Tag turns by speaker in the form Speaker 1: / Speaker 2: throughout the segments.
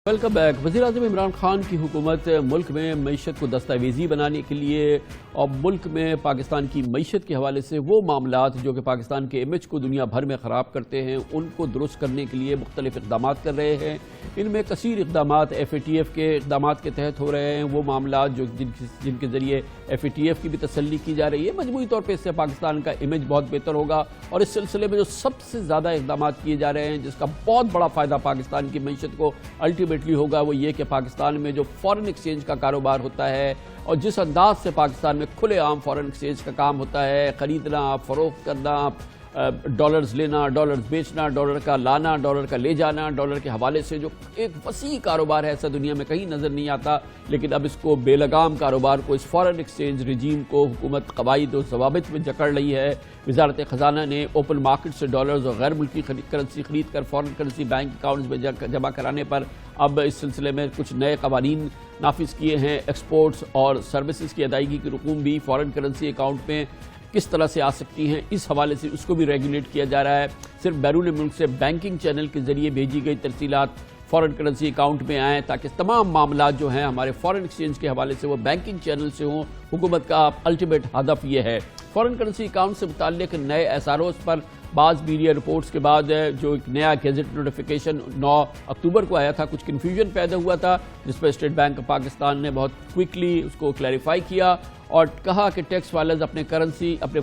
Speaker 1: Welcome back. وزیراعظم عمران خان کی حکومت ملک میں معیشت کو دستاویزی بنانے کے لیے اور ملک میں پاکستان کی معیشت کے حوالے سے وہ معاملات جو کہ پاکستان کے امیج کو دنیا بھر میں خراب کرتے ہیں ان کو درست کرنے کے لیے مختلف اقدامات کر رہے ہیں۔ ان میں کثیر اقدامات FATF کے اقدامات کے تحت ہو رہے ہیں، وہ معاملات جن کے ذریعے FATF کی بھی تسلی کی جا رہی ہے۔ مجموعی طور پہ اس سے پاکستان کا امیج بہت بہتر ہوگا، اور اس سلسلے میں جو سب سے زیادہ اقدامات کیے جا رہے ہیں جس کا بہت بڑا فائدہ پاکستان کی معیشت کو الٹیمیٹلی ہوگا، وہ یہ کہ پاکستان میں جو فارن ایکسچینج کا کاروبار ہوتا ہے اور جس انداز سے پاکستان میں کھلے عام فارن ایکسچینج کا کام ہوتا ہے، خریدنا، فروخت کرنا، ڈالرز لینا، ڈالرز بیچنا، ڈالر کا لانا، ڈالر کا لے جانا، ڈالر کے حوالے سے جو ایک وسیع کاروبار ہے، ایسا دنیا میں کہیں نظر نہیں آتا۔ لیکن اب اس کو بے لگام کاروبار کو، اس فارن ایکسچینج رجیم کو حکومت قواعد و ضوابط میں جکڑ رہی ہے۔ وزارت خزانہ نے اوپن مارکیٹ سے ڈالرز اور غیر ملکی کرنسی خرید کر فارن کرنسی بینک اکاؤنٹس میں جمع کرانے پر اب اس سلسلے میں کچھ نئے قوانین نافذ کیے ہیں۔ ایکسپورٹس اور سروسز کی ادائیگی کی رقوم بھی فارن کرنسی اکاؤنٹ میں کس طرح سے آ سکتی ہیں، اس حوالے سے اس کو بھی ریگولیٹ کیا جا رہا ہے۔ صرف بیرون ملک سے بینکنگ چینل کے ذریعے بھیجی گئی ترسیلات فارن کرنسی اکاؤنٹ میں آئیں، تاکہ تمام معاملات جو ہیں ہمارے فارن ایکسچینج کے حوالے سے وہ بینکنگ چینل سے ہوں۔ حکومت کا الٹیمیٹ ہدف یہ ہے۔ فارن کرنسی اکاؤنٹ سے متعلق نئے SROs پر بعض میڈیا رپورٹس کے بعد جو ایک نیا گیزٹ نوٹیفیکیشن 9 اکتوبر کو آیا تھا، کچھ کنفیوژن پیدا ہوا تھا، جس پر اسٹیٹ بینک آف پاکستان نے بہت کوئکلی اس کو کلیریفائی کیا اور کہا کہ ٹیکس فائلرز اپنے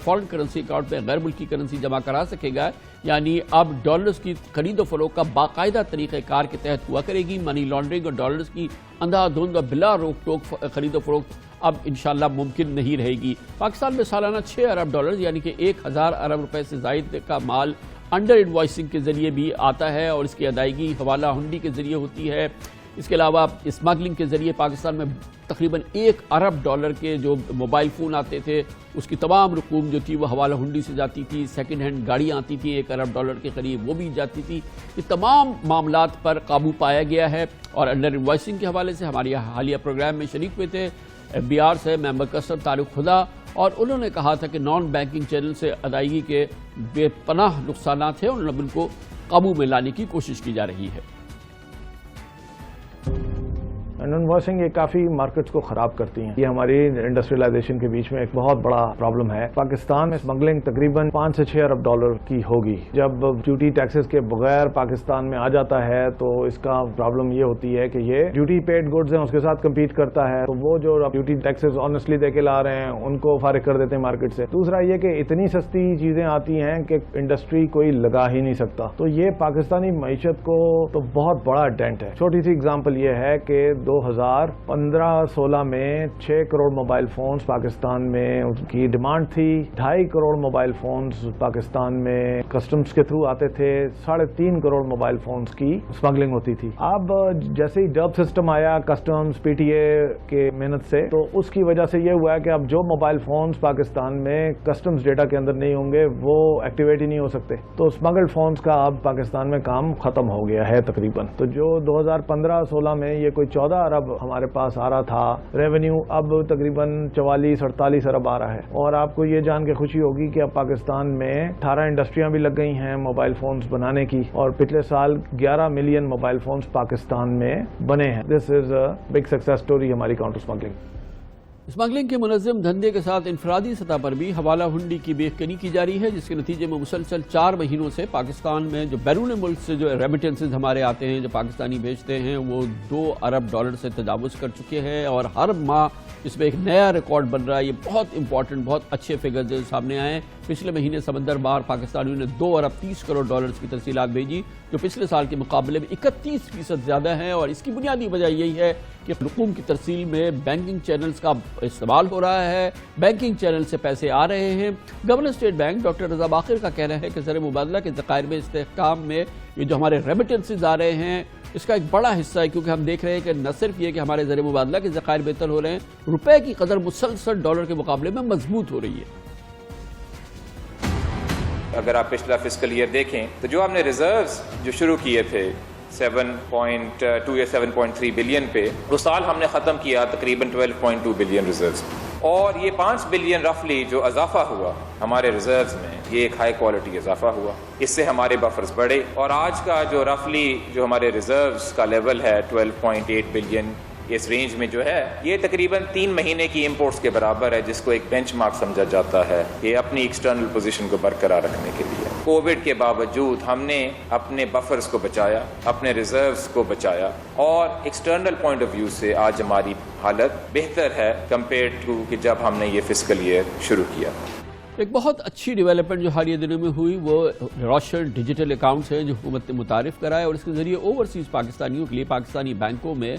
Speaker 1: فارن کرنسی اکاؤنٹ میں غیر ملکی کرنسی جمع کرا سکے گا، یعنی اب ڈالرز کی خرید و فروخت کا باقاعدہ طریقہ کار کے تحت ہوا کرے گی۔ منی لانڈرنگ اور ڈالرز کی اندھا دھند اور بلا روک ٹوک خرید و فروخت اب انشاءاللہ ممکن نہیں رہے گی۔ پاکستان میں سالانہ 6 ارب ڈالرز یعنی کہ 1000 ارب روپے سے زائد کا مال انڈر انوائسنگ کے ذریعے بھی آتا ہے، اور اس کی ادائیگی حوالہ ہنڈی کے ذریعے ہوتی ہے۔ اس کے علاوہ اسمگلنگ کے ذریعے پاکستان میں تقریباً 1 ارب ڈالر کے جو موبائل فون آتے تھے، اس کی تمام رقوم جو تھی وہ حوالہ ہنڈی سے جاتی تھی۔ سیکنڈ ہینڈ گاڑیاں آتی تھیں 1 ارب ڈالر کے قریب، وہ بھی جاتی تھی۔ یہ تمام معاملات پر قابو پایا گیا ہے، اور انڈر انوائسنگ کے حوالے سے ہماری حالیہ پروگرام میں شریک ہوئے تھے BR سے ممبر کسٹم طارق خدا، اور انہوں نے کہا تھا کہ نان بینکنگ چینل سے ادائیگی کے بے پناہ نقصانات ہیں، اور ان کو قابو میں لانے کی کوشش کی جا رہی ہے۔
Speaker 2: انوائسنگ یہ کافی مارکیٹس کو خراب کرتی ہیں، یہ ہماری انڈسٹریلائزیشن کے بیچ میں ایک بہت بڑا پرابلم ہے۔ پاکستان میں اسمگلنگ تقریباً 5 سے 6 ارب ڈالر کی ہوگی۔ جب ڈیوٹی ٹیکسز کے بغیر پاکستان میں آ جاتا ہے تو اس کا پرابلم یہ ہوتی ہے کہ یہ ڈیوٹی پیڈ گڈز ہیں، اس کے ساتھ کمپیٹ کرتا ہے، تو وہ جو ڈیوٹی ٹیکسز آنیسٹلی دے کے لا رہے ہیں ان کو فارغ کر دیتے ہیں مارکیٹ سے۔ دوسرا یہ کہ اتنی سستی چیزیں آتی ہیں کہ انڈسٹری کوئی لگا ہی نہیں سکتا، تو یہ پاکستانی معیشت کو تو بہت بڑا ڈینٹ ہے۔ چھوٹی سی اگزامپل یہ ہے کہ 2015-16 میں 6 کروڑ موبائل فونز پاکستان میں ان کی ڈیمانڈ تھی، 2.5 کروڑ موبائل فونز پاکستان میں کسٹمز کے تھرو آتے تھے، 3.5 کروڑ موبائل فونز کی اسمگلنگ ہوتی تھی۔ اب جیسے ہی ڈب سسٹم آیا کسٹمز PTA کے محنت سے، تو اس کی وجہ سے یہ ہوا ہے کہ اب جو موبائل فونز پاکستان میں کسٹمز ڈیٹا کے اندر نہیں ہوں گے وہ ایکٹیویٹ ہی نہیں ہو سکتے، تو اسمگلڈ فونز کا اب پاکستان میں کام ختم ہو گیا ہے تقریباً۔ تو جو 2015-16 میں یہ کوئی 14 ارب ہمارے پاس آ رہا تھا ریونیو، اب تقریباً 44-48 ارب آ رہا ہے۔ اور آپ کو یہ جان کے خوشی ہوگی کہ اب پاکستان میں 18 انڈسٹریاں بھی لگ گئی ہیں موبائل فونز بنانے کی، اور پچھلے سال 11 ملین موبائل فونز پاکستان میں بنے ہیں۔ دس از اے بگ سکسیس اسٹوری ہماری کاؤنٹر اسمگلنگ۔
Speaker 1: اسمگلنگ کے منظم دھندے کے ساتھ انفرادی سطح پر بھی حوالہ ہنڈی کی بے کنی کی جا رہی ہے، جس کے نتیجے میں مسلسل 4 مہینوں سے پاکستان میں جو بیرون ملک سے جو ریمیٹنسز ہمارے آتے ہیں، جو پاکستانی بھیجتے ہیں، وہ 2 ارب ڈالر سے تجاوز کر چکے ہیں، اور ہر ماہ اس میں ایک نیا ریکارڈ بن رہا ہے۔ یہ بہت امپورٹنٹ، بہت اچھے فگرز جو سامنے آئے ہیں۔ پچھلے مہینے سمندر باہر پاکستانیوں نے 2 ارب 30 کروڑ ڈالرز کی ترسیلات بھیجی، جو پچھلے سال کے مقابلے میں 31% زیادہ ہیں، اور اس کی بنیادی وجہ یہی ہے کہ رقوم کی ترسیل میں بینکنگ چینلز کا استعمال ہو رہا ہے، بینکنگ چینل سے پیسے آ رہے ہیں۔ گورنر اسٹیٹ بینک ڈاکٹر رضا باقر کا کہنا ہے کہ زر مبادلہ کے ذخائر میں استحکام میں یہ جو ہمارے ریمیٹنسز آ رہے ہیں اس کا ایک بڑا حصہ ہے، کیونکہ ہم دیکھ رہے ہیں کہ نہ صرف یہ کہ ہمارے زر مبادلہ کے ذخائر بہتر ہو رہے ہیں، روپے کی قدر مسلسل ڈالر کے مقابلے میں مضبوط ہو رہی ہے۔
Speaker 3: اگر آپ پچھلا فسکل ایئر دیکھیں تو جو ہم نے ریزروز جو شروع کیے تھے 7.2 یا 7.3 بلین پہ، اس سال ہم نے ختم کیا تقریباً 12.2 بلین ریزروز، اور یہ 5 بلین رفلی جو اضافہ ہوا ہمارے ریزروز میں، یہ ایک ہائی کوالٹی اضافہ ہوا، اس سے ہمارے بفرز بڑھے، اور آج کا جو رفلی جو ہمارے ریزروز کا لیول ہے 12.8 بلین، اس رینج میں جو ہے یہ تقریباً 3 مہینے کی امپورٹس کے برابر ہے، جس کو ایک بینچ مارک سمجھا جاتا ہے یہ اپنی ایکسٹرنل پوزیشن کو برقرار رکھنے کے لیے۔ کووڈ کے باوجود ہم نے اپنے بفرز کو بچایا، اپنے ریزروز کو بچایا، اور ایکسٹرنل پوائنٹ آف ویو سے آج ہماری حالت بہتر ہے کمپیئر ٹو کہ جب ہم نے یہ فسکل ایئر شروع کیا۔
Speaker 1: ایک بہت اچھی ڈیولپمنٹ جو حالیہ دنوں میں ہوئی وہ روشن ڈیجیٹل اکاؤنٹس ہیں جو حکومت نے متعارف کرائے، اور اس کے ذریعے اوورسیز پاکستانیوں کے لیے پاکستانی بینکوں میں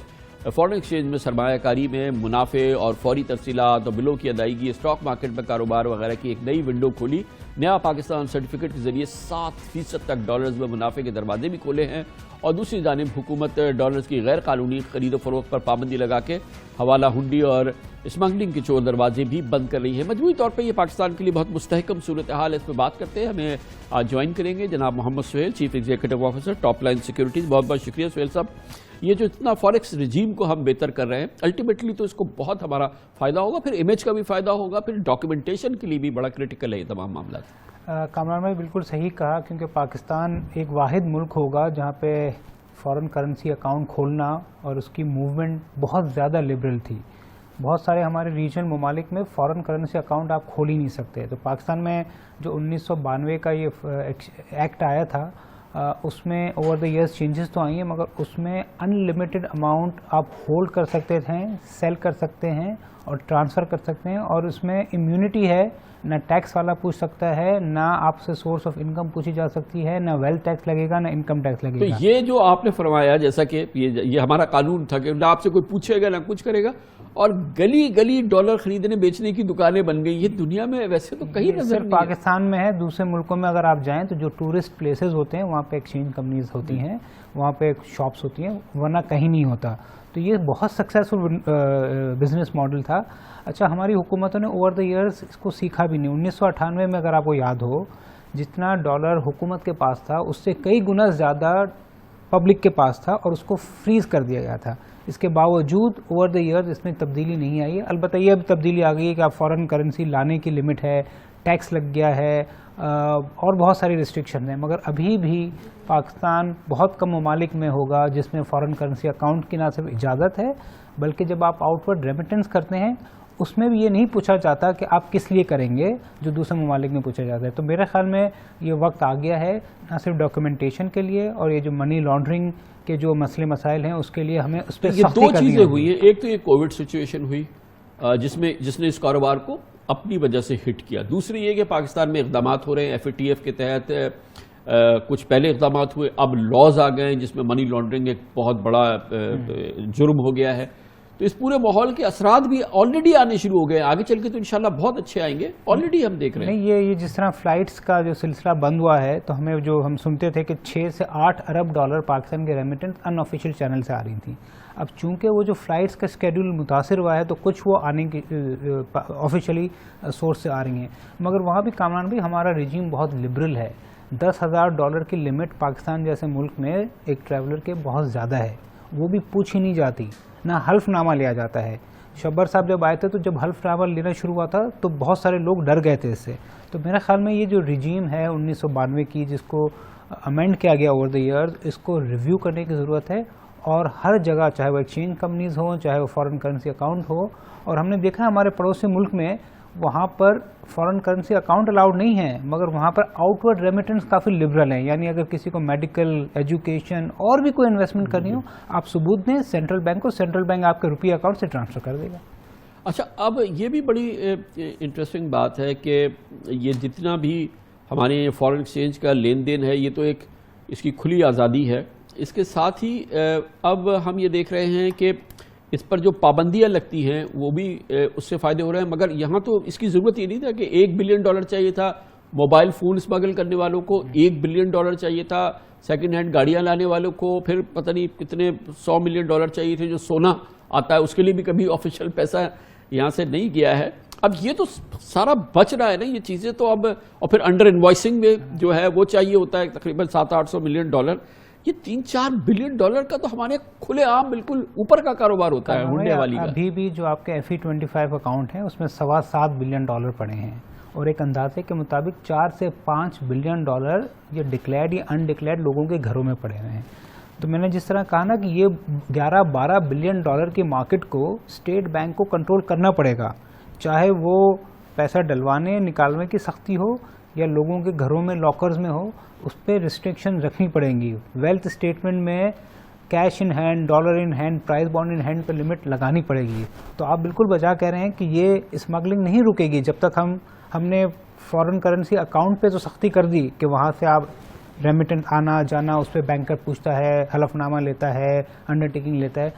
Speaker 1: فارن ایکسچینج میں سرمایہ کاری میں منافع اور فوری تفصیلات اور بلوں کی ادائیگی، اسٹاک مارکیٹ میں کاروبار وغیرہ کی ایک نئی ونڈو کھولی۔ نیا پاکستان سرٹیفکیٹ کے ذریعے 7% تک ڈالرز میں منافع کے دروازے بھی کھولے ہیں، اور دوسری جانب حکومت ڈالرز کی غیر قانونی خرید و فروخت پر پابندی لگا کے حوالہ ہنڈی اور اسمگلنگ کے چور دروازے بھی بند کر رہی ہے۔ مجموعی طور پر یہ پاکستان کے لیے بہت مستحکم صورتحال ہے، اس پہ بات کرتے ہیں۔ ہمیں آج جوائن کریں گے جناب Muhammad Sohail, chief executive officer top line securities. بہت بہت شکریہ سہیل صاحب۔ یہ جو اتنا فوریکس رجیم کو ہم بہتر کر رہے ہیں، الٹیمیٹلی تو اس کو بہت ہمارا فائدہ ہوگا، پھر امیج کا بھی فائدہ ہوگا، پھر ڈاکیومنٹیشن کے لیے بھی بڑا کرٹیکل ہے یہ تمام معاملات۔
Speaker 4: کامران بھائی بالکل صحیح کہا، کیونکہ پاکستان ایک واحد ملک ہوگا جہاں پہ فارن کرنسی اکاؤنٹ کھولنا اور اس کی موومنٹ بہت زیادہ لبرل تھی۔ بہت سارے ہمارے ریجنل ممالک میں فارن کرنسی اکاؤنٹ آپ کھول ہی نہیں سکتے، تو پاکستان میں جو 1992 کا یہ ایکٹ آیا تھا اس میں اوور دا ایئرس چینجز تو آئی ہیں، مگر اس میں ان لمیٹڈ اماؤنٹ آپ ہولڈ کر سکتے تھے، سیل کر سکتے ہیں اور ٹرانسفر کر سکتے ہیں، اور اس میں امیونٹی ہے، نہ ٹیکس والا پوچھ سکتا ہے، نہ آپ سے سورس آف انکم پوچھی جا سکتی ہے، نہ ویلتھ ٹیکس لگے گا، نہ انکم ٹیکس لگے گا۔
Speaker 1: تو یہ جو آپ نے فرمایا، جیسا کہ یہ ہمارا قانون تھا کہ نہ آپ سے کوئی پوچھے گا نہ کچھ کرے گا، اور گلی گلی ڈالر خریدنے بیچنے کی دکانیں بن گئی، یہ دنیا میں ویسے تو کہیں نظر نہیں ہے۔
Speaker 4: پاکستان میں ہے، دوسرے ملکوں میں اگر آپ جائیں تو جو ٹورسٹ پلیسز ہوتے ہیں وہاں پہ ایکسچینج کمپنیز ہوتی ہیں، وہاں پہ شاپس ہوتی ہیں، ورنہ کہیں نہیں ہوتا۔ تو یہ بہت سکسیسفل بزنس ماڈل تھا۔ اچھا، ہماری حکومتوں نے اوور دا ایئرس اس کو سیکھا بھی نہیں۔ 1998 میں اگر آپ کو یاد ہو، جتنا ڈالر حکومت کے پاس تھا اس سے کئی گنا زیادہ پبلک کے پاس تھا، اور اس کو فریز کر دیا گیا تھا۔ اس کے باوجود اوور دا ایئرز اس میں تبدیلی نہیں آئی ہے۔ البتہ یہ اب تبدیلی آ گئی ہے کہ آپ فارن کرنسی لانے کی لمٹ ہے، ٹیکس لگ گیا ہے، اور بہت ساری ریسٹرکشن ہیں، مگر ابھی بھی پاکستان بہت کم ممالک میں ہوگا جس میں فارن کرنسی اکاؤنٹ کی نہ صرف اجازت ہے، بلکہ جب آپ آؤٹ ورڈ ریمیٹنس کرتے ہیں اس میں بھی یہ نہیں پوچھا جاتا کہ آپ کس لیے کریں گے، جو دوسرے ممالک میں پوچھا جاتا ہے۔ تو میرے خیال میں یہ وقت آ گیا ہے نہ صرف ڈاکیومنٹیشن کے لیے، اور یہ جو منی لانڈرنگ کے جو مسئلے مسائل ہیں اس کے لیے ہمیں اس پہ سختی کرنی ہے۔
Speaker 1: یہ دو چیزیں ہوئی ہیں، ایک تو یہ کووڈ سچویشن ہوئی جس نے اس کاروبار کو اپنی وجہ سے ہٹ کیا، دوسری یہ کہ پاکستان میں اقدامات ہو رہے ہیں FATF کے تحت، کچھ پہلے اقدامات ہوئے، اب لاز آ گئے ہیں جس میں منی لانڈرنگ ایک بہت بڑا جرم ہو گیا ہے۔ تو اس پورے ماحول کے اثرات بھی آلریڈی آنے شروع ہو گئے، آگے چل کے تو انشاءاللہ بہت اچھے آئیں گے، آلریڈی ہم دیکھ رہے ہیں۔
Speaker 4: نہیں، یہ جس طرح فلائٹس کا جو سلسلہ بند ہوا ہے، تو ہم سنتے تھے کہ 6 سے 8 ارب ڈالر پاکستان کے ریمیٹنس ان آفیشیل چینل سے آ رہی تھیں۔ اب چونکہ وہ جو فلائٹس کا اسکیڈول متاثر ہوا ہے تو کچھ وہ آنے کی آفیشیلی سورس سے آ رہی ہیں، مگر وہاں بھی کامران بھی ہمارا رجیم بہت لبرل ہے۔ $10,000 کی لمٹ پاکستان جیسے ملک میں ایک ٹریولر کے بہت زیادہ ہے، وہ بھی پوچھی نہیں جاتی، نہ حلف نامہ لیا جاتا ہے۔ شبر صاحب جب آئے تھے تو جب حلف نامہ لینا شروع ہوا تھا تو بہت سارے لوگ ڈر گئے تھے اس سے۔ تو میرے خیال میں یہ جو رجیم ہے 1992 کی، جس کو امینڈ کیا گیا اوور دا ایئرز، اس کو ریویو کرنے کی ضرورت ہے، اور ہر جگہ چاہے وہ ایکسچینج کمپنیز ہوں، چاہے وہ فارن کرنسی اکاؤنٹ ہو۔ اور ہم نے دیکھا ہے ہمارے پڑوسی ملک میں وہاں پر فارن کرنسی اکاؤنٹ الاؤڈ نہیں ہے، مگر وہاں پر آؤٹ ورڈ ریمیٹنس کافی لبرل ہیں، یعنی اگر کسی کو میڈیکل، ایجوکیشن اور بھی کوئی انویسٹمنٹ کرنی ہو، آپ ثبوت دیں سینٹرل بینک کو، سینٹرل بینک آپ کے روپیہ اکاؤنٹ سے ٹرانسفر کر دے گا۔
Speaker 1: اچھا، اب یہ بھی بڑی انٹرسٹنگ بات ہے کہ یہ جتنا بھی ہمارے فارن ایکسچینج کا لین دین ہے، یہ تو ایک اس کی کھلی آزادی ہے، اس کے ساتھ ہی اب ہم یہ دیکھ رہے ہیں کہ اس پر جو پابندیاں لگتی ہیں وہ بھی اس سے فائدے ہو رہے ہیں، مگر یہاں تو اس کی ضرورت یہ نہیں تھا کہ $1 بلین چاہیے تھا موبائل فون اسمگل کرنے والوں کو، $1 بلین چاہیے تھا سیکنڈ ہینڈ گاڑیاں لانے والوں کو، پھر پتہ نہیں کتنے $100 ملین چاہیے تھے جو سونا آتا ہے اس کے لیے بھی کبھی آفیشیل پیسہ یہاں سے نہیں گیا ہے۔ اب یہ تو سارا بچ رہا ہے نا یہ چیزیں تو اب، اور پھر انڈر انوائسنگ میں جو ہے وہ چاہیے ہوتا ہے تقریباً $700-800 ملین۔ یہ 3-4 بلین ڈالر کا تو ہمارے کھلے عام بالکل اوپر کا کاروبار ہوتا ہے ہنڈے والی کا.
Speaker 4: ابھی بھی جو آپ کے FE25 اکاؤنٹ ہے اس میں 7.25 بلین ڈالر پڑے ہیں، اور ایک اندازے کے مطابق 4 سے 5 بلین ڈالر یہ ڈکلیئرڈ یا انڈکلیئرڈ لوگوں کے گھروں میں پڑے ہوئے ہیں. تو میں نے جس طرح کہا نا کہ یہ 11-12 بلین ڈالر کی مارکیٹ کو اسٹیٹ بینک کو کنٹرول کرنا پڑے گا، چاہے وہ پیسہ ڈلوانے نکالنے کی سختی ہو یا لوگوں کے گھروں میں لاکرز میں ہو، اس پہ ریسٹرکشن رکھنی پڑیں گی. ویلتھ اسٹیٹمنٹ میں cash in hand, dollar in hand, prize bond in hand پہ لمٹ لگانی پڑے گی. تو آپ بالکل بجا کہہ رہے ہیں کہ یہ اسمگلنگ نہیں رکے گی جب تک ہم نے فارن کرنسی اکاؤنٹ پہ تو سختی کر دی کہ وہاں سے آپ ریمیٹنٹ آنا جانا اس پہ بینکر پوچھتا ہے، حلف نامہ لیتا ہے، انڈرٹیکنگ لیتا ہے،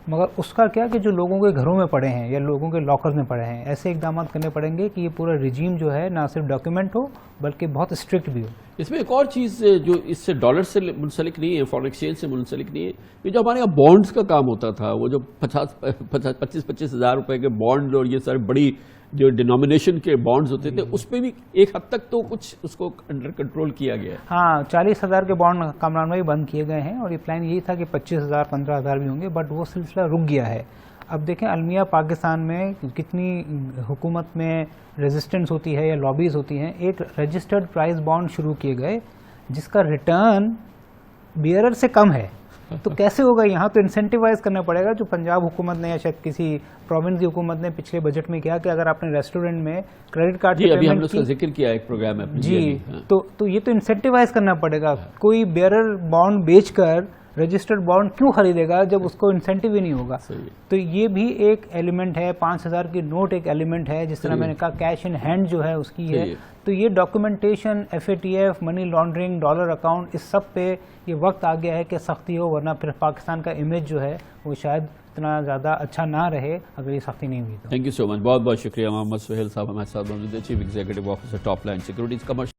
Speaker 4: مگر اس کا کیا کہ جو لوگوں کے گھروں میں پڑے ہیں یا لوگوں کے لاکرز میں پڑے ہیں، ایسے اقدامات کرنے پڑیں گے کہ یہ پورا رجیم جو ہے نہ صرف ڈاکیومنٹ ہو بلکہ بہت اسٹرکٹ بھی ہو.
Speaker 1: اس میں ایک اور چیز جو اس سے ڈالر سے منسلک نہیں ہے، فارن ایکسچینج سے منسلک نہیں ہے، یہ جو ہمارے یہاں بانڈز کا کام ہوتا تھا، وہ جو 25 ہزار روپے کے بانڈ اور یہ سارے بڑی جو ڈینومینیشن کے بانڈز ہوتے تھے، اس پہ بھی ایک حد تک تو کچھ اس کو انڈر کنٹرول کیا گیا ہے.
Speaker 4: ہاں 40,000 کے بانڈ کامران بھائی بند کیے گئے ہیں، اور یہ پلان یہی تھا کہ 25,000 15,000 بھی ہوں گے، بٹ وہ سلسلہ رک گیا ہے. اب دیکھیں المیہ پاکستان میں کتنی حکومت میں ریزسٹنس ہوتی ہے یا لابیز ہوتی ہیں. ایک رجسٹرڈ پرائز بانڈ شروع کیے گئے جس کا ریٹرن بیئرر سے کم ہے، تو کیسے ہوگا؟ یہاں تو انسینٹیوائز کرنا پڑے گا، جو پنجاب حکومت نے یا شاید کسی پروونس کی حکومت نے پچھلے بجٹ میں کیا کہ اگر آپ نے ریسٹورینٹ میں کریڈٹ کارڈ
Speaker 1: جی ابھی ہم نے اس کا ذکر کیا ایک پروگرام ہے
Speaker 4: جی، تو یہ تو انسینٹیوائز کرنا پڑے گا. کوئی بیئرر بانڈ بیچ کر رجسٹرڈ بانڈ کیوں خریدے گا جب اس کو انسینٹیو ہی نہیں ہوگا؟ تو یہ بھی ایک ایلیمنٹ ہے. 5,000 کی نوٹ ایک ایلیمنٹ ہے، جس طرح میں نے کہا کیش ان ہینڈ جو ہے اس کی ہے. تو یہ documentation, FATF، money laundering, dollar account, اس سب پہ یہ وقت آ گیا ہے کہ سختی ہو، ورنہ پھر پاکستان کا امیج جو ہے وہ شاید اتنا زیادہ اچھا نہ رہے اگر یہ سختی نہیں ہوئی.
Speaker 1: تھینک یو سو مچ، بہت بہت شکریہ محمد سہیل صاحب ہمارے ساتھ موجود ہیں، chief executive officer top line securities commercial.